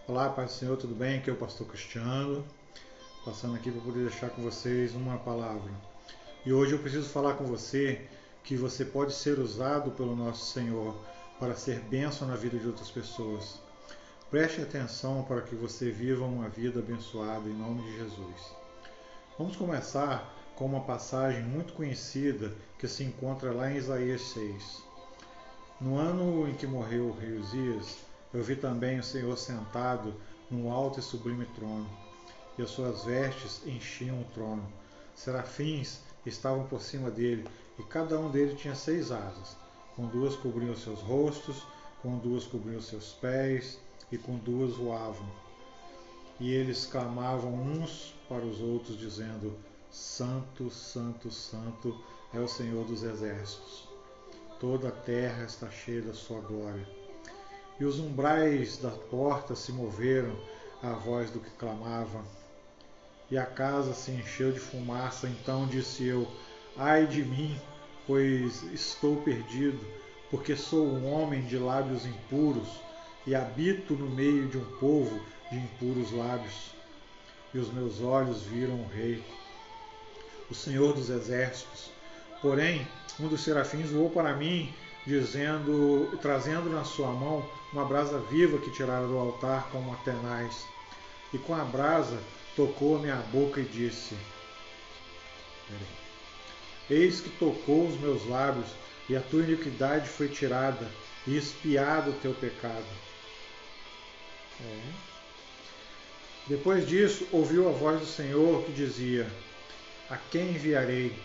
Olá, Pai do Senhor, tudo bem? Aqui é o pastor Cristiano, passando aqui para poder deixar com vocês uma palavra. E hoje eu preciso falar com você que você pode ser usado pelo nosso Senhor para ser bênção na vida de outras pessoas. Preste atenção para que você viva uma vida abençoada em nome de Jesus. Vamos começar com uma passagem muito conhecida que se encontra lá em Isaías 6. No ano em que morreu o rei Uzias, eu vi também o Senhor sentado num alto e sublime trono, e as suas vestes enchiam o trono. Serafins estavam por cima dele, e cada um deles tinha 6 asas. Com 2 cobriam os seus rostos, com 2 cobriam os seus pés, e com 2 voavam. E eles clamavam uns para os outros, dizendo: Santo, Santo, Santo é o Senhor dos exércitos. Toda a terra está cheia da sua glória. E os umbrais da porta se moveram à voz do que clamava. E a casa se encheu de fumaça. Então disse eu: Ai de mim, pois estou perdido, porque sou um homem de lábios impuros e habito no meio de um povo de impuros lábios. E os meus olhos viram o Rei, o Senhor dos exércitos. Porém, um dos serafins voou para mim, trazendo na sua mão uma brasa viva que tirara do altar com uma tenaz. E com a brasa tocou a minha boca e disse: Eis que tocou os meus lábios, e a tua iniquidade foi tirada, e expiado o teu pecado. Depois disso, ouviu a voz do Senhor que dizia: A quem enviarei?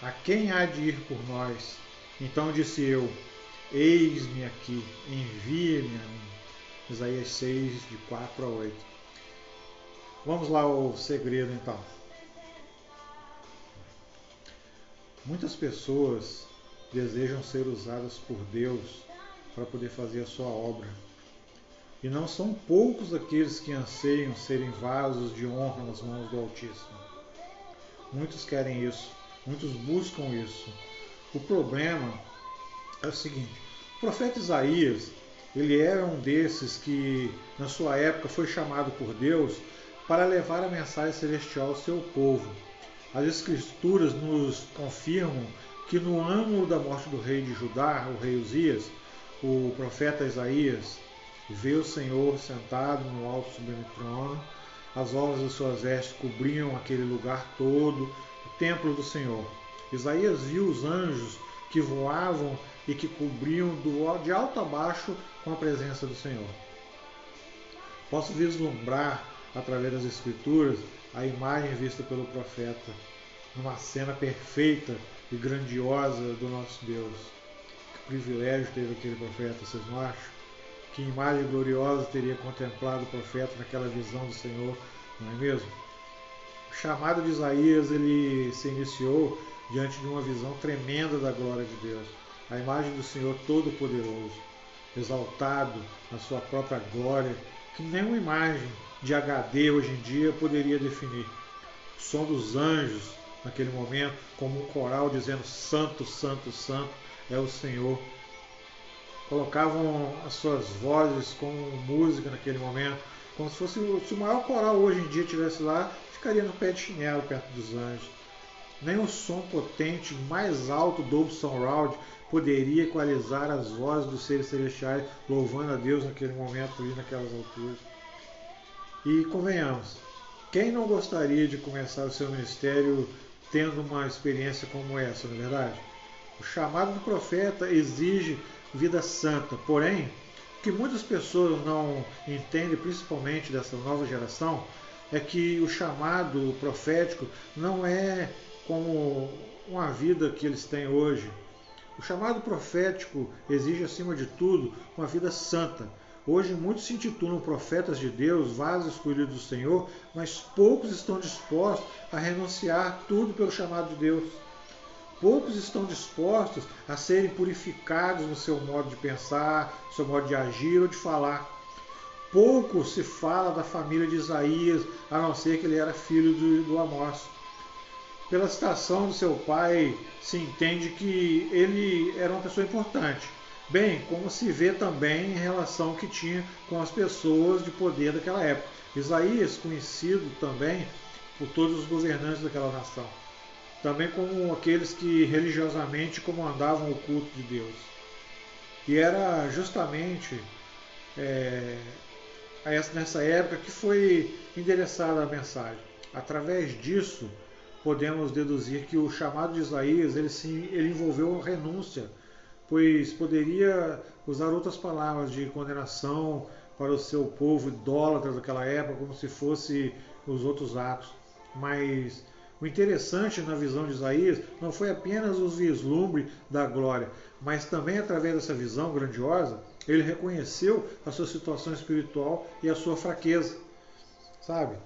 A quem há de ir por nós? Então disse eu: Eis-me aqui, envia-me a mim. Isaías 6, de 4 a 8. Vamos lá ao segredo então. Muitas pessoas desejam ser usadas por Deus para poder fazer a sua obra. E não são poucos aqueles que anseiam serem vasos de honra nas mãos do Altíssimo. Muitos querem isso, muitos buscam isso. O problema é o seguinte: o profeta Isaías, ele era um desses que na sua época foi chamado por Deus para levar a mensagem celestial ao seu povo. As escrituras nos confirmam que no ano da morte do rei de Judá, o rei Uzias, o profeta Isaías vê o Senhor sentado no alto sublime trono, as orlas de suas vestes cobriam aquele lugar todo, o templo do Senhor. Isaías viu os anjos que voavam e que cobriam de alto a baixo com a presença do Senhor. Posso vislumbrar, através das Escrituras, a imagem vista pelo profeta, numa cena perfeita e grandiosa do nosso Deus. Que privilégio teve aquele profeta, vocês não acham? Que imagem gloriosa teria contemplado o profeta naquela visão do Senhor, não é mesmo? O chamado de Isaías, ele se iniciou diante de uma visão tremenda da glória de Deus. A imagem do Senhor Todo-Poderoso, exaltado na sua própria glória, que nenhuma imagem de HD hoje em dia poderia definir. O som dos anjos, naquele momento, como um coral dizendo: Santo, Santo, Santo é o Senhor. Colocavam as suas vozes com música naquele momento, como se fosse se o maior coral hoje em dia estivesse lá, ficaria no pé de chinelo perto dos anjos. Nem o som potente mais alto Dolby Surround poderia equalizar as vozes dos seres celestiais louvando a Deus naquele momento, ali naquelas alturas. E convenhamos, quem não gostaria de começar o seu ministério tendo uma experiência como essa, não é verdade? O chamado do profeta exige vida santa, porém, o que muitas pessoas não entendem, principalmente dessa nova geração, é que o chamado profético não é como uma vida que eles têm hoje. O chamado profético exige, acima de tudo, uma vida santa. Hoje muitos se intitulam profetas de Deus, vasos escolhidos do Senhor, mas poucos estão dispostos a renunciar tudo pelo chamado de Deus. Poucos estão dispostos a serem purificados no seu modo de pensar, no seu modo de agir ou de falar. Pouco se fala da família de Isaías, a não ser que ele era filho do Amós. Pela citação do seu pai, se entende que ele era uma pessoa importante, Bem, como se vê também em relação que tinha com as pessoas de poder daquela época. Isaías, conhecido também por todos os governantes daquela nação, também como aqueles que religiosamente comandavam o culto de Deus. E era justamente é, nessa época que foi endereçada a mensagem. Através disso, podemos deduzir que o chamado de Isaías ele envolveu renúncia, pois poderia usar outras palavras de condenação para o seu povo idólatra daquela época, como se fosse os outros atos. Mas o interessante na visão de Isaías não foi apenas o vislumbre da glória, mas também através dessa visão grandiosa, ele reconheceu a sua situação espiritual e a sua fraqueza. Sabe?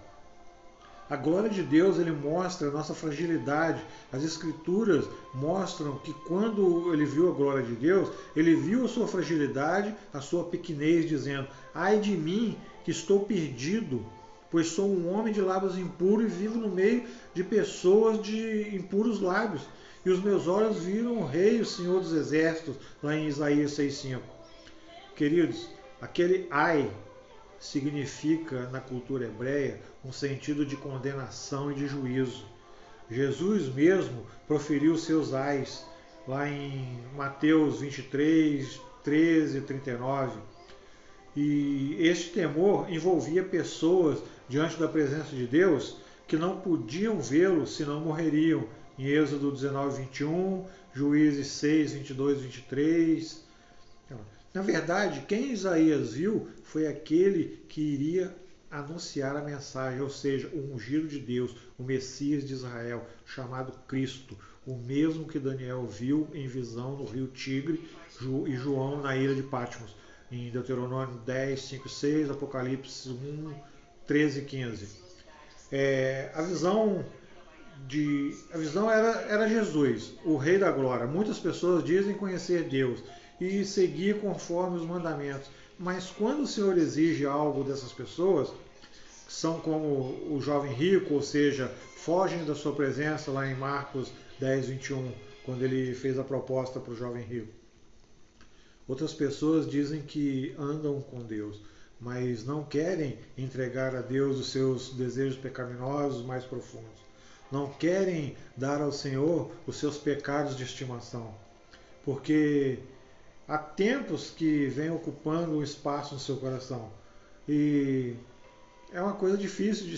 A glória de Deus ele mostra a nossa fragilidade. As Escrituras mostram que quando ele viu a glória de Deus, ele viu a sua fragilidade, a sua pequenez, dizendo: ai de mim, que estou perdido, pois sou um homem de lábios impuros e vivo no meio de pessoas de impuros lábios. E os meus olhos viram o Rei, o Senhor dos Exércitos, lá em Isaías 6,5. Queridos, aquele ai significa, na cultura hebreia, um sentido de condenação e de juízo. Jesus mesmo proferiu seus ais, lá em Mateus 23, 13 e 39. E este temor envolvia pessoas diante da presença de Deus que não podiam vê-lo senão morreriam. Em Êxodo 19, 21, Juízes 6, 22 e 23. Na verdade, quem Isaías viu foi aquele que iria anunciar a mensagem, ou seja, o ungido de Deus, o Messias de Israel, chamado Cristo, o mesmo que Daniel viu em visão no rio Tigre e João na ilha de Patmos, em Deuteronômio 10, 5 e 6, Apocalipse 1, 13 e 15. A visão era Jesus, o Rei da Glória. Muitas pessoas dizem conhecer Deus e seguir conforme os mandamentos. Mas quando o Senhor exige algo dessas pessoas, que são como o jovem rico, ou seja, fogem da sua presença lá em Marcos 10, 21, quando ele fez a proposta para o jovem rico. Outras pessoas dizem que andam com Deus, mas não querem entregar a Deus os seus desejos pecaminosos mais profundos. Não querem dar ao Senhor os seus pecados de estimação. Porque há tempos que vem ocupando um espaço no seu coração. E é uma coisa difícil de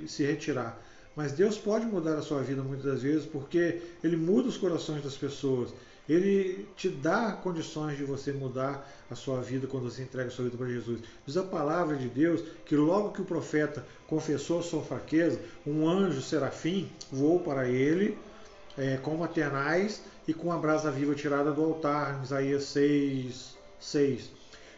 se retirar. Mas Deus pode mudar a sua vida muitas das vezes, porque Ele muda os corações das pessoas. Ele te dá condições de você mudar a sua vida quando você entrega a sua vida para Jesus. Diz a palavra de Deus que logo que o profeta confessou a sua fraqueza, um anjo serafim voou para ele com maternais e com a brasa viva tirada do altar, em Isaías 6, 6.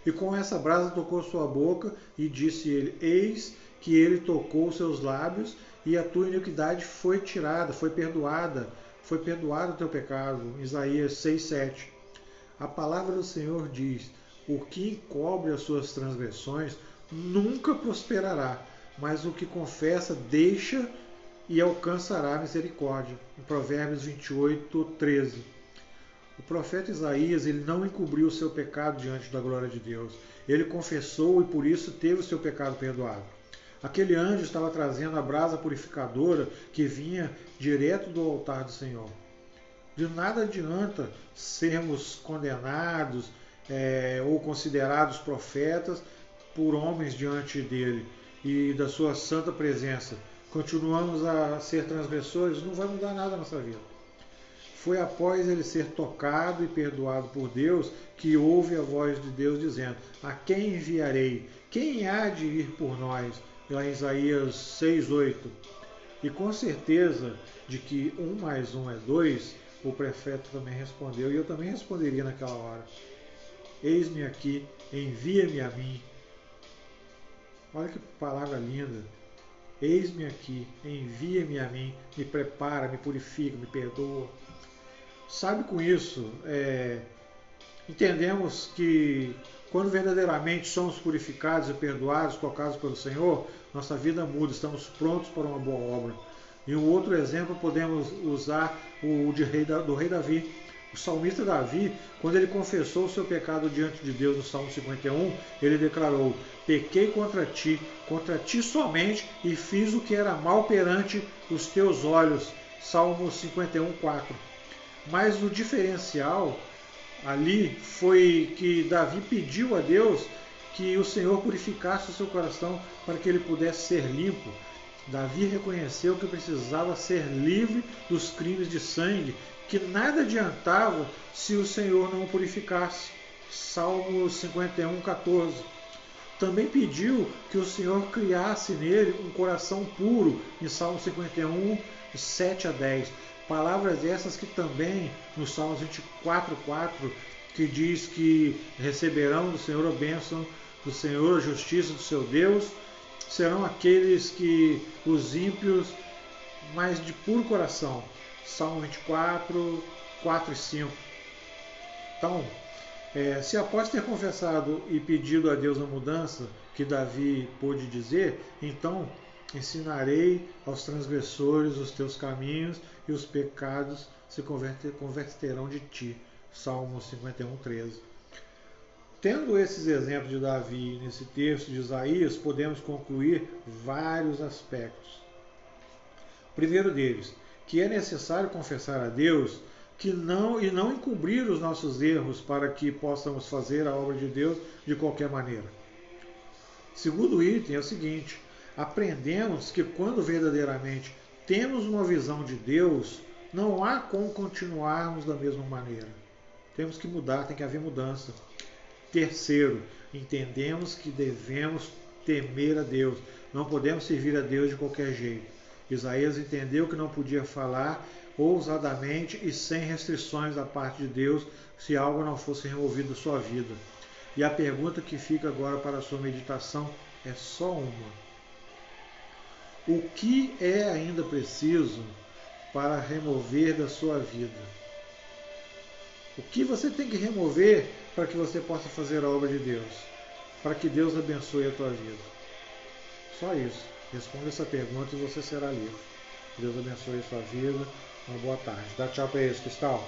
E com essa brasa tocou sua boca e disse ele: eis que ele tocou seus lábios e a tua iniquidade foi tirada, foi perdoada o teu pecado. Isaías 6, 7. A palavra do Senhor diz: o que encobre as suas transgressões nunca prosperará, mas o que confessa deixa e alcançará misericórdia. Em Provérbios 28, 13. O profeta Isaías ele não encobriu o seu pecado diante da glória de Deus. Ele confessou e por isso teve o seu pecado perdoado. Aquele anjo estava trazendo a brasa purificadora que vinha direto do altar do Senhor. De nada adianta sermos condenados ou considerados profetas por homens diante dele e da sua santa presença. Continuamos a ser transgressores, não vai mudar nada na nossa vida. Foi após ele ser tocado e perdoado por Deus que ouve a voz de Deus dizendo: a quem enviarei? Quem há de ir por nós? Lá em Isaías 6,8. E com certeza de que 1 mais 1 é 2, o profeta também respondeu, e eu também responderia naquela hora: eis-me aqui, envia-me a mim. Olha que palavra linda. Eis-me aqui, envia-me a mim, me prepara, me purifica, me perdoa. Sabe, com isso, entendemos que quando verdadeiramente somos purificados e perdoados, tocados pelo Senhor, nossa vida muda, estamos prontos para uma boa obra. E um outro exemplo podemos usar o do rei Davi. O salmista Davi, quando ele confessou o seu pecado diante de Deus no Salmo 51, ele declarou: pequei contra ti somente, e fiz o que era mal perante os teus olhos. Salmo 51, 4. Mas o diferencial ali foi que Davi pediu a Deus que o Senhor purificasse o seu coração para que ele pudesse ser limpo. Davi reconheceu que precisava ser livre dos crimes de sangue, que nada adiantava se o Senhor não o purificasse. Salmo 51, 14. Também pediu que o Senhor criasse nele um coração puro, em Salmo 51, 7 a 10. Palavras essas que também no Salmo 24, 4, que diz que receberão do Senhor a bênção do Senhor, a justiça do seu Deus, serão aqueles que os ímpios, mas de puro coração. Salmo 24, 4 e 5. Então, se após ter confessado e pedido a Deus a mudança que Davi pôde dizer, então ensinarei aos transgressores os teus caminhos e os pecados se converterão de ti. Salmo 51, 13. Tendo esses exemplos de Davi nesse texto de Isaías, podemos concluir vários aspectos. O primeiro deles, que é necessário confessar a Deus e não encobrir os nossos erros para que possamos fazer a obra de Deus de qualquer maneira. Segundo item é o seguinte: aprendemos que quando verdadeiramente temos uma visão de Deus, não há como continuarmos da mesma maneira. Temos que mudar, tem que haver mudança. Terceiro, entendemos que devemos temer a Deus. Não podemos servir a Deus de qualquer jeito. Isaías entendeu que não podia falar ousadamente e sem restrições da parte de Deus se algo não fosse removido da sua vida. E a pergunta que fica agora para a sua meditação é só uma: o que é ainda preciso para remover da sua vida? O que você tem que remover para que você possa fazer a obra de Deus? Para que Deus abençoe a tua vida? Só isso. Responda essa pergunta e você será livre. Deus abençoe a sua vida. Uma boa tarde. Dá tchau para eles, Cristal.